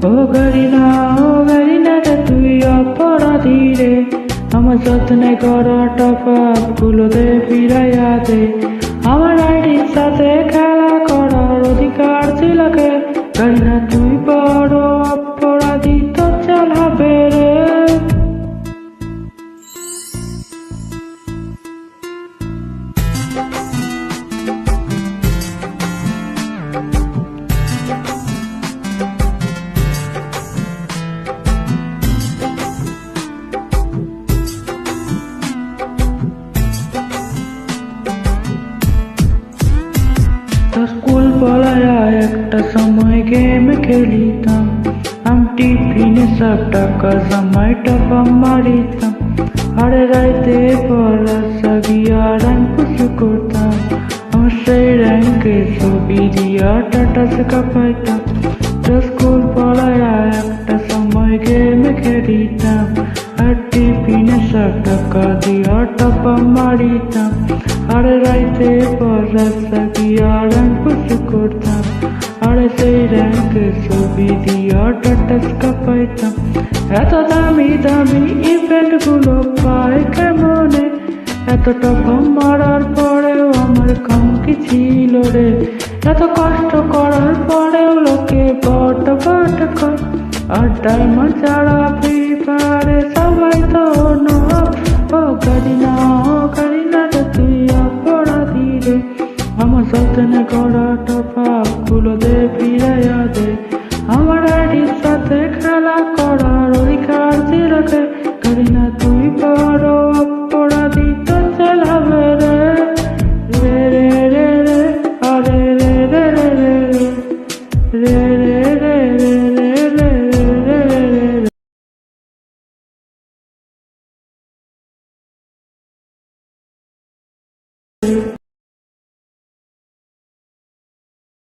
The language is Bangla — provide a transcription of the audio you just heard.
ও গরিনা রে তুই অপরাধী রে, আমার যত্নে করা টপাপ গুলো দে ফিরাইয়া দে। আমার আইডির সাথে খেলা করার অধিকার ছিল কে? গরিনা তুই বড় অপরাধী, তো চাল হবে রে। স্কুল পলায়া একটা সময় গেম খেলিতাম, আমি টিফিনে সব টাকা সময়টা মারিতাম। আরে রাইতে পড়া সাগিয়া র্যাঙ্ক পুশ করতাম, আমার সেই র্যাঙ্কে ছবি দিয়া টাটা শেখা পাইতাম। স্কুল পলায়া একটা সময় গেম খেলিতাম, আর টিফিনে সব টাকা দিয়া টাপা মারিতাম। আরে রাইতে পড়া সাগিয়া র্যাঙ্ক পুশ করতাম, আরে সেই র্যাঙ্কে ছবি দিয়া টাটা শেখা পাইতাম। এত দামি দামি ইভেন্ট গুলো পায় কেমনে? এত টাকা মারার পরেও আমার কাম কি ছিল রে? এত কষ্ট করার পরেও লোকে বট বট কর, আর ডায়মন্ড ছাড়া ফ্রি ফায়ারে সবাই তো নব। ও গরিনা রে তুই অপরাধী রে, আমার যত্নে করা টপাপ গুলো দে ফিরাইয়া দে। আমার আইডির সাথে খেলা করার অধিকার ছিল কে? গরিনা তুই বড় অপরাধী, তো চাল হবে রে। রে রে রে রে আরে রে রে রে রে রে রে রে রে রে রে রে রে রে।